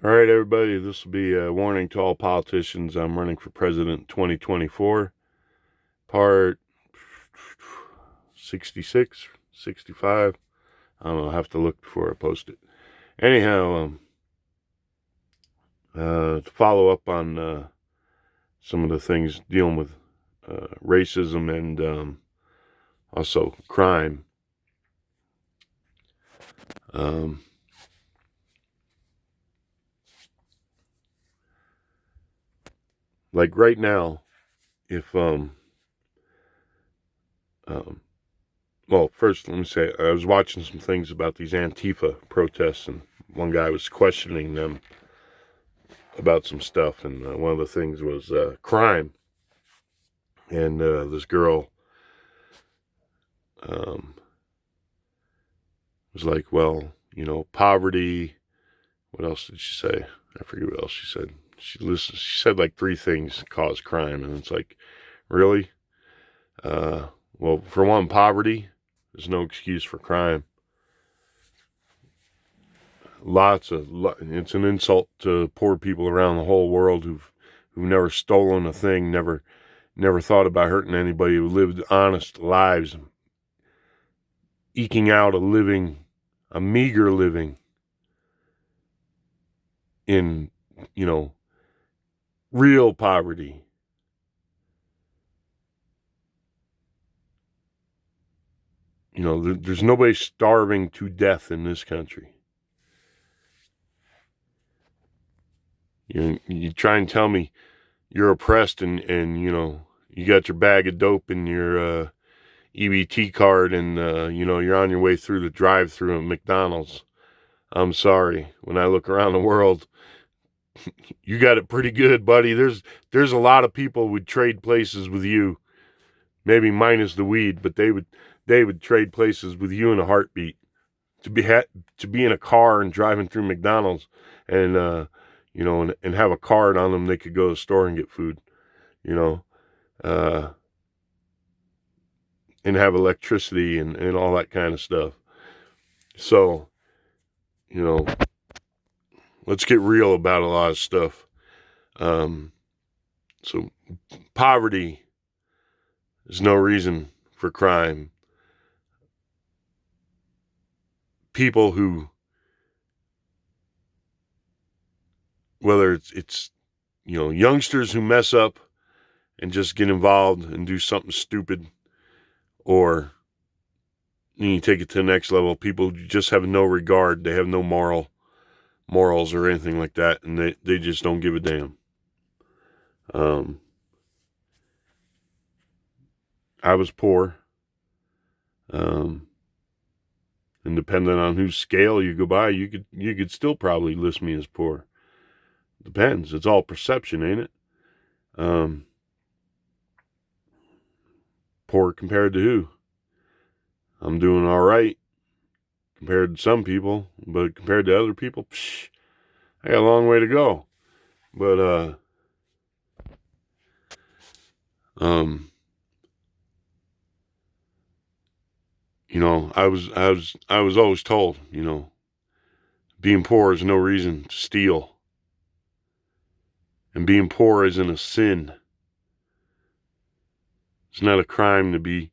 All right, everybody, this will be a warning to all politicians. I'm running for president 2024, part 66, 65. I don't know, I'll have to look before I post it. Anyhow, to follow up on some of the things dealing with racism and also crime. Um, like right now, if um, well, first let me say I was watching some things about these Antifa protests, and one guy was questioning them about some stuff, and one of the things was crime. And this girl um, was like, "Well, poverty." What else did she say? I forget what else she said. She said like three things cause crime, and it's like, really? Uh, well, for one, poverty is no excuse for crime. It's an insult to poor people around the whole world who've never stolen a thing, never thought about hurting anybody, who lived honest lives, eking out a living, a meager living in, real poverty. There's nobody starving to death in this country. You try and tell me you're oppressed and you got your bag of dope and your EBT card and, you're on your way through the drive-through at McDonald's. I'm sorry. When I look around the world, you got it pretty good, buddy. There's a lot of people would trade places with you, maybe minus the weed, but they would trade places with you in a heartbeat. To be in a car and driving through McDonald's and and have a card on them, they could go to the store and get food, you know, uh, and have electricity and all that kind of stuff. So, you know, let's get real about a lot of stuff. Um, so poverty is no reason for crime. People who, whether it's youngsters who mess up and just get involved and do something stupid, or you take it to the next level, people just have no regard. They have no morals or anything like that, and they just don't give a damn. Um, I was poor. Um, and depending on whose scale you go by, you could still probably list me as poor. Depends. It's all perception, ain't it? Um, Poor compared to who? I'm doing all right compared to some people, but compared to other people, I got a long way to go. But um, I was always told, being poor is no reason to steal, and being poor isn't a sin. It's not a crime to be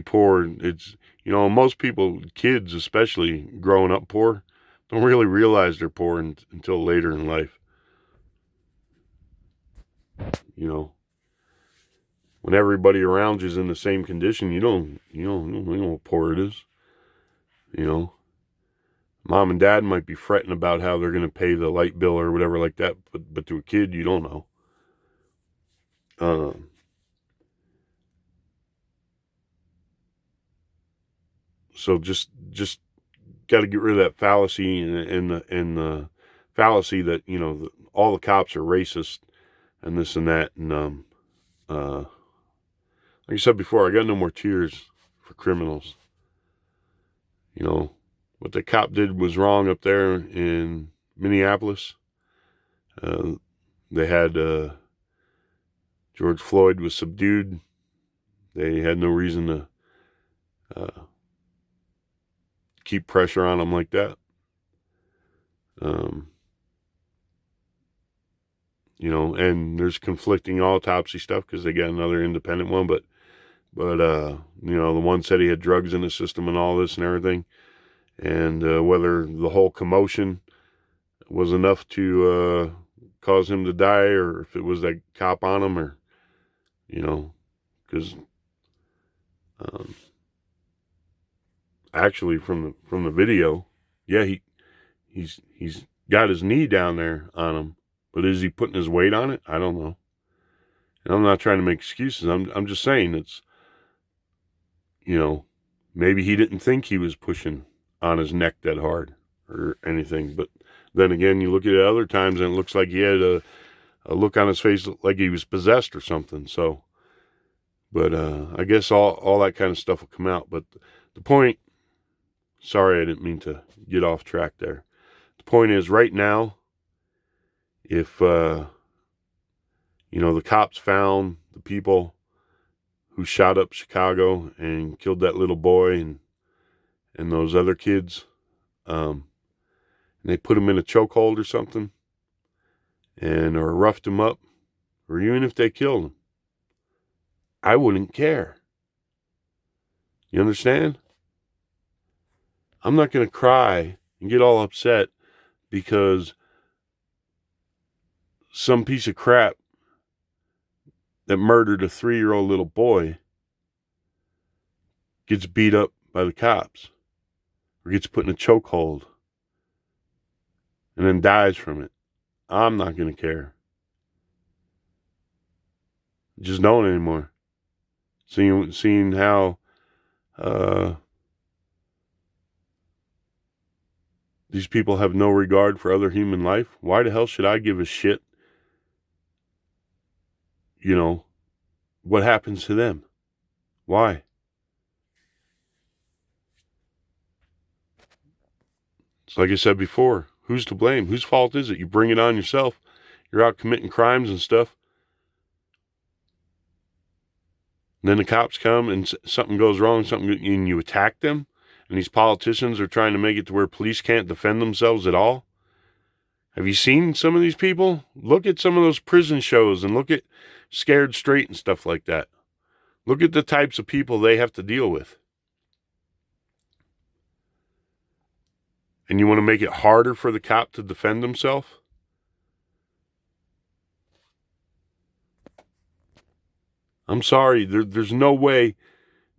poor. It's most people, kids especially, growing up poor, don't really realize they're poor until later in life. You know, when everybody around you is in the same condition, you know how poor it is. You know, mom and dad might be fretting about how they're going to pay the light bill or whatever like that, but to a kid, you don't know. Um, so just got to get rid of that fallacy and the fallacy that all the cops are racist and this and that. And like I said before, I got no more tears for criminals. What the cop did was wrong up there in Minneapolis. Uh, they had George Floyd was subdued. They had no reason to uh, keep pressure on him like that. Um, and there's conflicting autopsy stuff because they got another independent one, but the one said he had drugs in his system and all this and everything, and whether the whole commotion was enough to cause him to die, or if it was that cop on him, or because actually from the video, yeah, he's got his knee down there on him, but is he putting his weight on it? I don't know. And I'm not trying to make excuses. I'm just saying it's, maybe he didn't think he was pushing on his neck that hard or anything. But then again, you look at it other times and it looks like he had a look on his face like he was possessed or something. So, but I guess all that kind of stuff will come out. But the point, sorry, I didn't mean to get off track there. The point is, right now, if, the cops found the people who shot up Chicago and killed that little boy and those other kids, and they put them in a chokehold or something, or roughed them up, or even if they killed them, I wouldn't care. You understand? I'm not going to cry and get all upset because some piece of crap that murdered a 3-year-old little boy gets beat up by the cops or gets put in a chokehold and then dies from it. I'm not going to care. Just don't anymore. Seeing how these people have no regard for other human life. Why the hell should I give a shit, what happens to them? Why? It's like I said before, who's to blame? Whose fault is it? You bring it on yourself. You're out committing crimes and stuff. And then the cops come and something goes wrong, and you attack them. And these politicians are trying to make it to where police can't defend themselves at all. Have you seen some of these people? Look at some of those prison shows and look at Scared Straight and stuff like that. Look at the types of people they have to deal with. And you want to make it harder for the cop to defend himself? I'm sorry, there's no way,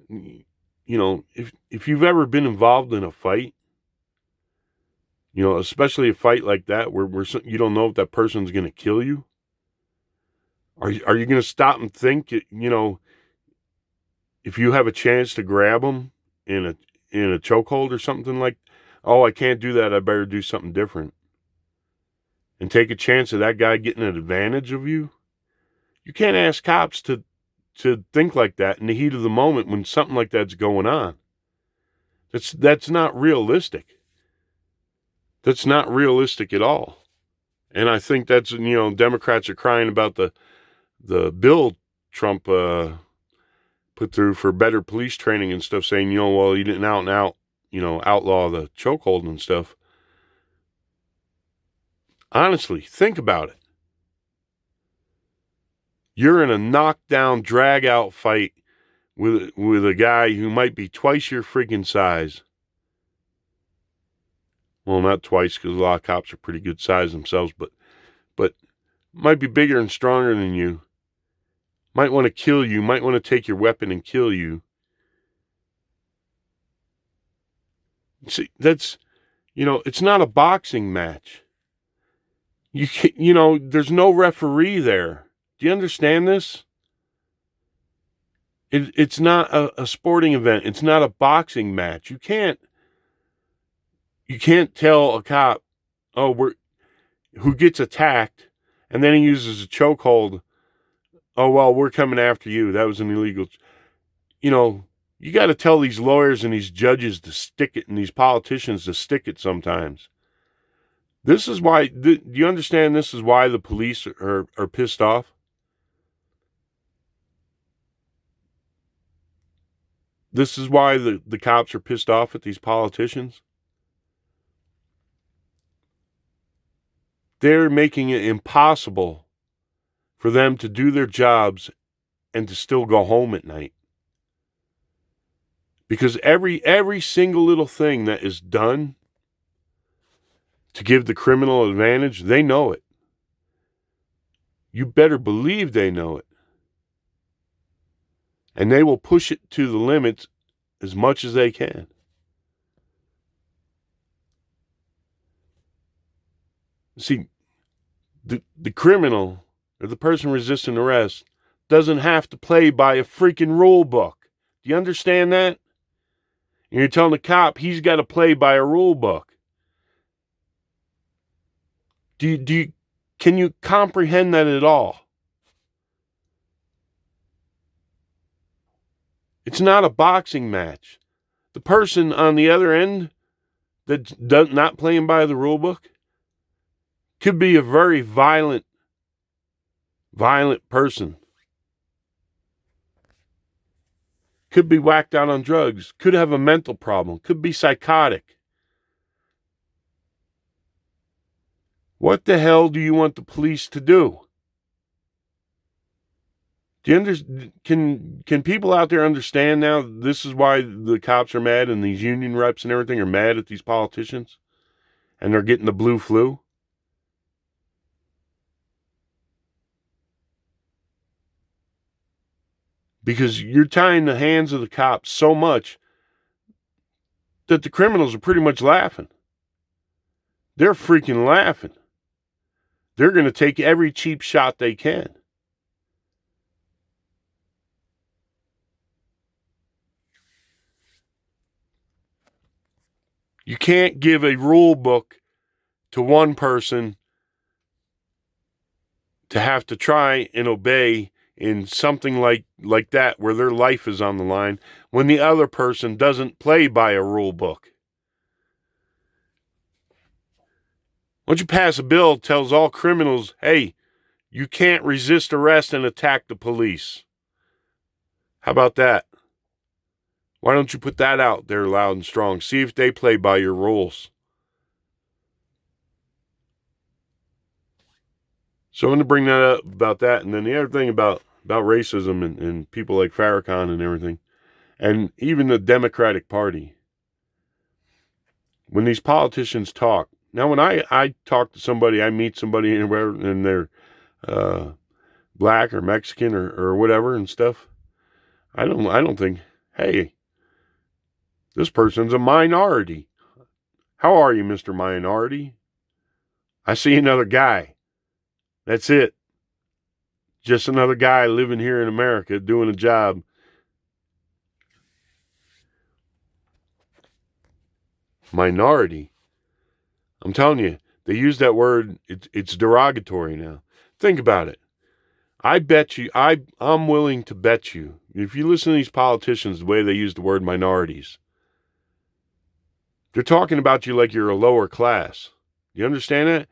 if you've ever been involved in a fight, especially a fight like that where you don't know if that person's going to kill you, are you going to stop and think, if you have a chance to grab them in a chokehold or something like, oh, I can't do that, I better do something different, and take a chance of that guy getting an advantage of you? You can't ask cops to think like that in the heat of the moment when something like that's going on. That's not realistic. That's not realistic at all. And I think that's, Democrats are crying about the bill Trump put through for better police training and stuff, saying, well, he didn't out and out, outlaw the chokehold and stuff. Honestly, think about it. You're in a knockdown, drag-out fight with a guy who might be twice your freaking size. Well, not twice, because a lot of cops are pretty good size themselves, but might be bigger and stronger than you. Might want to kill you. Might want to take your weapon and kill you. See, that's, it's not a boxing match. You can't, there's no referee there. Do you understand this? It's not a sporting event. It's not a boxing match. You can't tell a cop, who gets attacked, and then he uses a chokehold. Oh, well, we're coming after you. That was an illegal. You got to tell these lawyers and these judges to stick it, and these politicians to stick it sometimes. This is why, do you understand this is why the police are pissed off? This is why the cops are pissed off at these politicians. They're making it impossible for them to do their jobs and to still go home at night. Because every single little thing that is done to give the criminal advantage, they know it. You better believe they know it. And they will push it to the limits as much as they can. See, the criminal or the person resisting arrest doesn't have to play by a freaking rule book. Do you understand that? And you're telling the cop he's got to play by a rule book. Can you comprehend that at all? It's not a boxing match. The person on the other end that's not playing by the rule book could be a very violent person. Could be whacked out on drugs. Could have a mental problem. Could be psychotic. What the hell do you want the police to do? Do you can people out there understand now this is why the cops are mad and these union reps and everything are mad at these politicians? And they're getting the blue flu? Because you're tying the hands of the cops so much that the criminals are pretty much laughing. They're freaking laughing. They're going to take every cheap shot they can. You can't give a rule book to one person to have to try and obey in something like that where their life is on the line when the other person doesn't play by a rule book. Why don't you pass a bill that tells all criminals, hey, you can't resist arrest and attack the police? How about that? Why don't you put that out there loud and strong? See if they play by your rules. So I'm going to bring that up about that. And then the other thing about racism and people like Farrakhan and everything, and even the Democratic Party. When these politicians talk, now when I talk to somebody, I meet somebody and they're black or Mexican or whatever and stuff, I don't think, hey, this person's a minority. How are you, Mr. Minority? I see another guy. That's it. Just another guy living here in America doing a job. Minority. I'm telling you, they use that word. It's derogatory now. Think about it. I bet you, I'm willing to bet you, if you listen to these politicians, the way they use the word minorities, they're talking about you like you're a lower class. You understand that?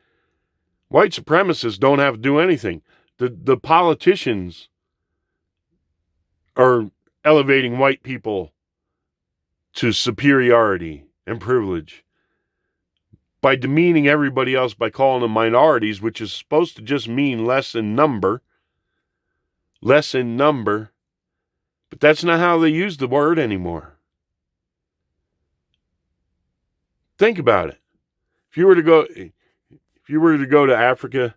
White supremacists don't have to do anything. The politicians are elevating white people to superiority and privilege by demeaning everybody else by calling them minorities, which is supposed to just mean less in number. Less in number. But that's not how they use the word anymore. Think about it. If you were to go to Africa,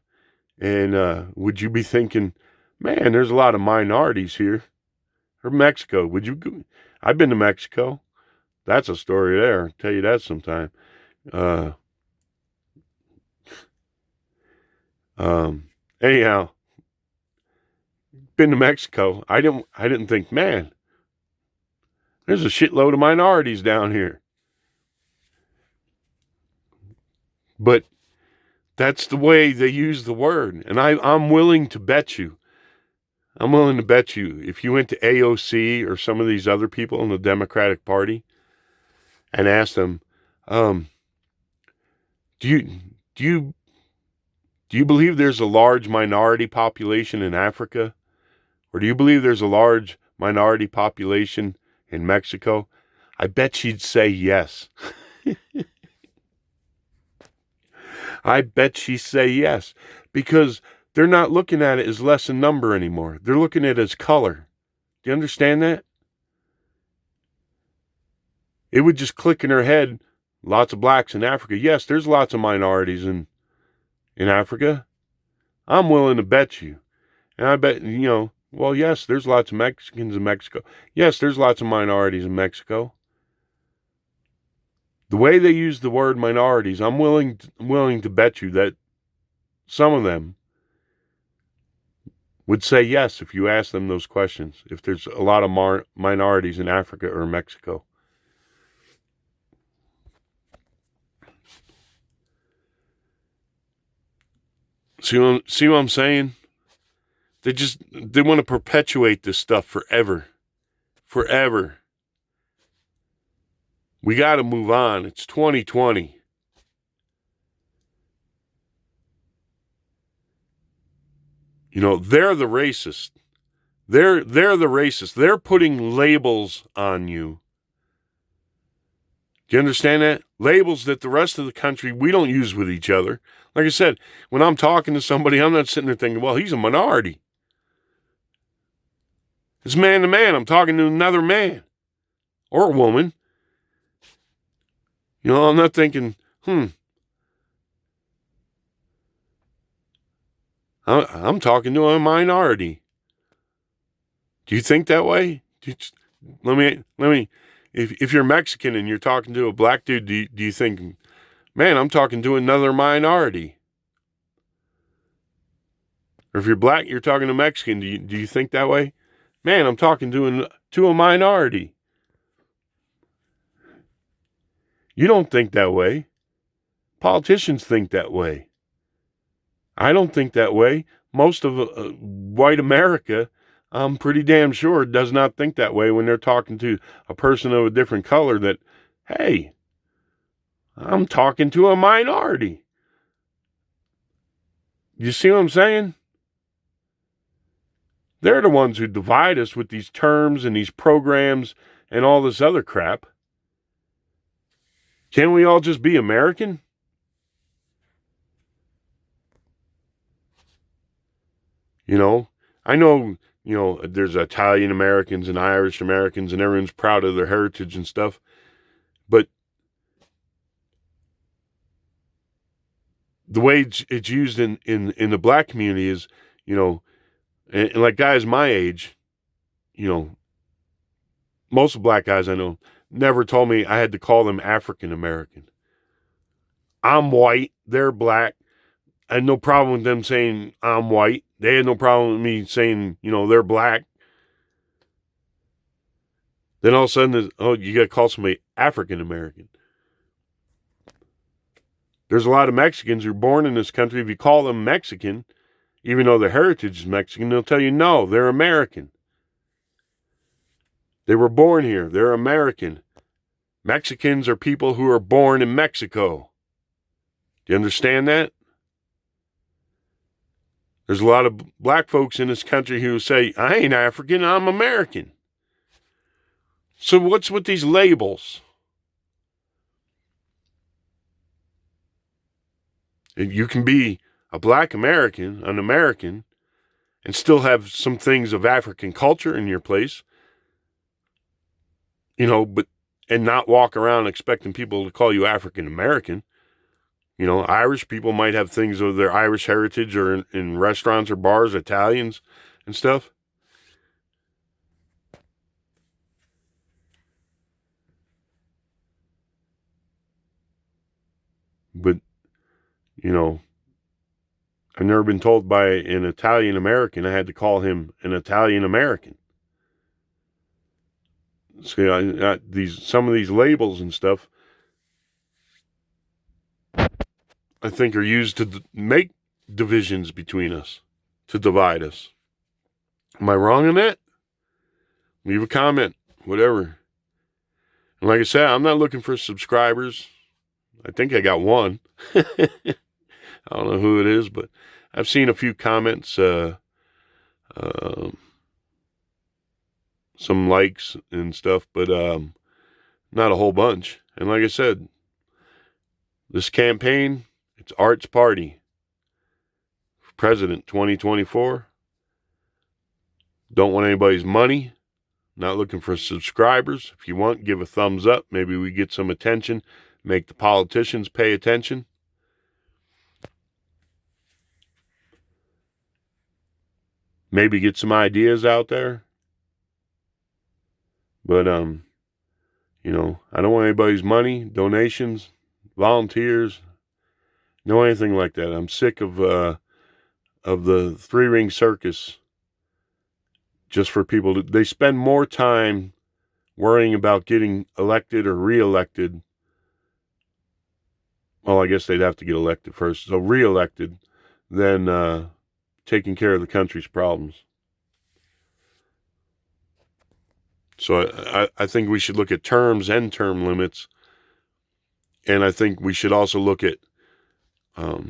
and would you be thinking, man, there's a lot of minorities here? Or Mexico, would you go? I've been to Mexico. That's a story there. I'll tell you that sometime. Anyhow, been to Mexico. I didn't think, man, there's a shitload of minorities down here. But that's the way they use the word. And I'm willing to bet you, if you went to AOC or some of these other people in the Democratic Party and asked them, do you believe there's a large minority population in Africa? Or do you believe there's a large minority population in Mexico? I bet she'd say yes. I bet she'd say yes. Because they're not looking at it as less in number anymore. They're looking at it as color. Do you understand that? It would just click in her head, lots of blacks in Africa. Yes, there's lots of minorities in Africa. I'm willing to bet you. And I bet, well, yes, there's lots of Mexicans in Mexico. Yes, there's lots of minorities in Mexico. The way they use the word minorities, I'm willing to bet you that some of them would say yes if you ask them those questions, if there's a lot of minorities in Africa or Mexico. See what I'm saying? They want to perpetuate this stuff forever. Forever. We got to move on. It's 2020. They're the racist. They're the racist. They're putting labels on you. Do you understand that? Labels that the rest of the country, we don't use with each other. Like I said, when I'm talking to somebody, I'm not sitting there thinking, well, he's a minority. It's man to man. I'm talking to another man or a woman. I'm not thinking, I'm talking to a minority. Do you think that way? Let me. If you're Mexican and you're talking to a black dude, do you think, man, I'm talking to another minority? Or if you're black, you're talking to Mexican, do you think that way? Man, I'm talking to a minority. You don't think that way. Politicians think that way. I don't think that way. Most of white America, I'm pretty damn sure, does not think that way when they're talking to a person of a different color that, hey, I'm talking to a minority. You see what I'm saying? They're the ones who divide us with these terms and these programs and all this other crap. Can't we all just be American? I know, there's Italian Americans and Irish Americans and everyone's proud of their heritage and stuff. But the way it's used in the black community is, and like guys my age, most of the black guys I know never told me I had to call them African American. I'm white, they're black. I had no problem with them saying I'm white. They had no problem with me saying, they're black. Then all of a sudden, you got to call somebody African American. There's a lot of Mexicans who are born in this country. If you call them Mexican, even though their heritage is Mexican, they'll tell you, no, they're American. They were born here. They're American. Mexicans are people who are born in Mexico. Do you understand that? There's a lot of black folks in this country who say, I ain't African, I'm American. So what's with these labels? You can be a black American, an American, and still have some things of African culture in your place, and not walk around expecting people to call you African American. Irish people might have things of their Irish heritage or in restaurants or bars, Italians and stuff. But, I've never been told by an Italian American I had to call him an Italian American. See, some of these labels and stuff, I think are used to make divisions between us, to divide us. Am I wrong on that? Leave a comment, whatever. And like I said, I'm not looking for subscribers. I think I got one. I don't know who it is, but I've seen a few comments, some likes and stuff, but not a whole bunch. And like I said, this campaign, it's Art's party. president 2024. Don't want anybody's money. Not looking for subscribers. If you want, give a thumbs up. Maybe we get some attention. Make the politicians pay attention. Maybe get some ideas out there. But, I don't want anybody's money, donations, volunteers, no anything like that. I'm sick of the three-ring circus just for people they spend more time worrying about getting elected or reelected. Well, I guess they'd have to get elected first. So reelected than taking care of the country's problems. So I think we should look at terms and term limits. And I think we should also look at, how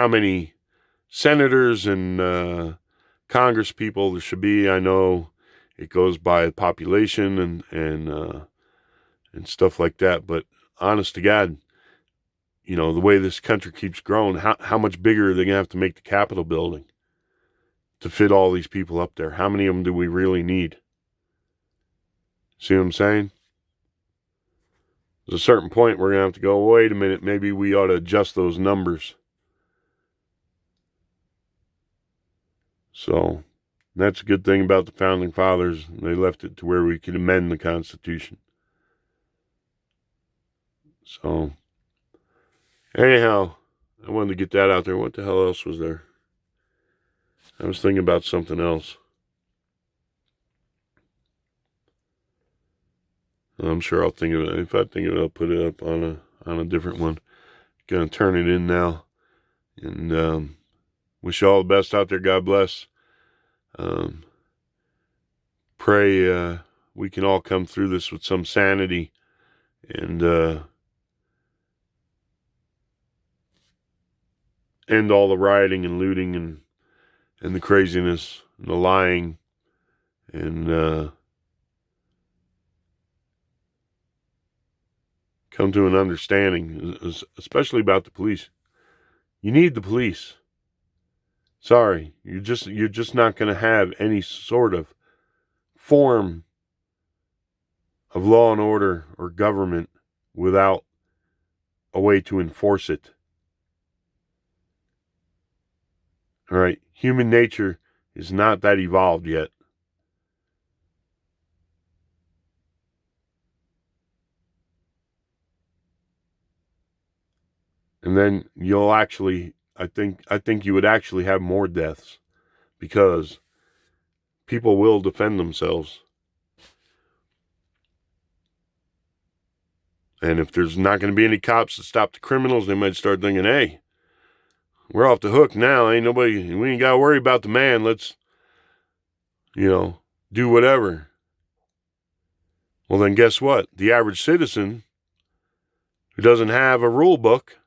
many senators and Congress people there should be. I know it goes by population and stuff like that. But honest to God, the way this country keeps growing, how much bigger are they going to have to make the Capitol building to fit all these people up there? How many of them do we really need? See what I'm saying? There's a certain point we're going to have to go, wait a minute, maybe we ought to adjust those numbers. So that's a good thing about the Founding Fathers. They left it to where we could amend the Constitution. So anyhow, I wanted to get that out there. What the hell else was there? I was thinking about something else. I'm sure I'll think of it. If I think of it, I'll put it up on a different one. Gonna turn it in now. And wish you all the best out there. God bless. Pray we can all come through this with some sanity and end all the rioting and looting and the craziness and the lying and come to an understanding, especially about the police. You need the police. Sorry, you're just not going to have any sort of form of law and order or government without a way to enforce it. All right, human nature is not that evolved yet. And then you'll actually, I think you would actually have more deaths because people will defend themselves. And if there's not going to be any cops to stop the criminals, they might start thinking, hey, we're off the hook now. We ain't got to worry about the man. Let's, do whatever. Well, then guess what? The average citizen who doesn't have a rule book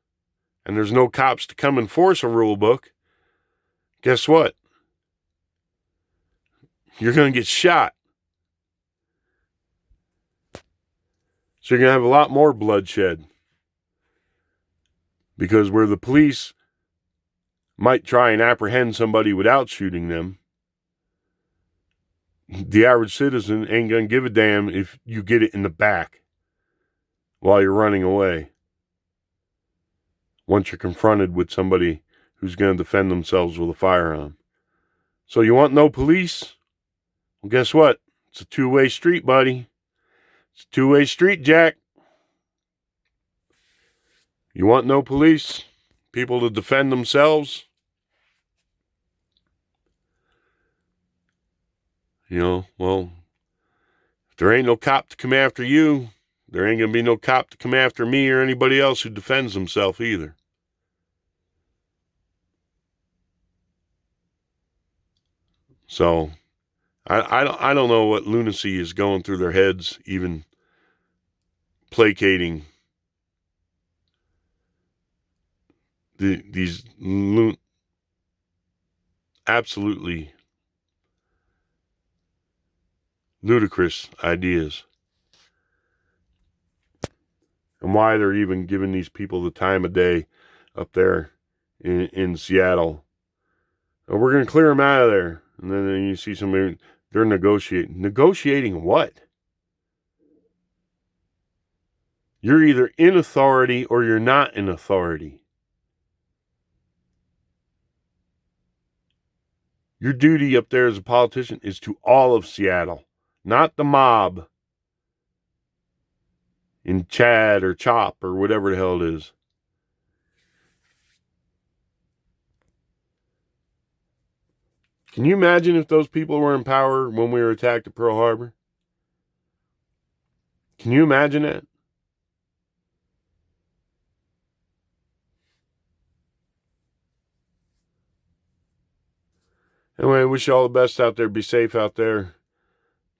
and there's no cops to come enforce a rule book, guess what? You're going to get shot. So you're going to have a lot more bloodshed. Because where the police might try and apprehend somebody without shooting them, the average citizen ain't going to give a damn if you get it in the back while you're running away. Once you're confronted with somebody who's going to defend themselves with a firearm. So you want no police? Well, guess what? It's a two-way street, buddy. It's a two-way street, Jack. You want no police? People to defend themselves? Well, if there ain't no cop to come after you, there ain't going to be no cop to come after me or anybody else who defends himself either. So, I don't know what lunacy is going through their heads, even placating these absolutely ludicrous ideas. And why they're even giving these people the time of day up there in Seattle. We're going to clear them out of there. And then you see somebody, they're negotiating. Negotiating what? You're either in authority or you're not in authority. Your duty up there as a politician is to all of Seattle, not the mob in Chad or Chop or whatever the hell it is. Can you imagine if those people were in power when we were attacked at Pearl Harbor? Can you imagine that? Anyway, I wish you all the best out there. Be safe out there.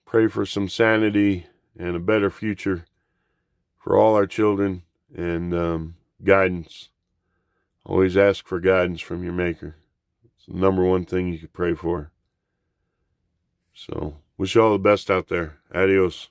Pray for some sanity and a better future for all our children, and guidance. Always ask for guidance from your Maker. It's the number one thing you could pray for. So, wish you all the best out there. Adios.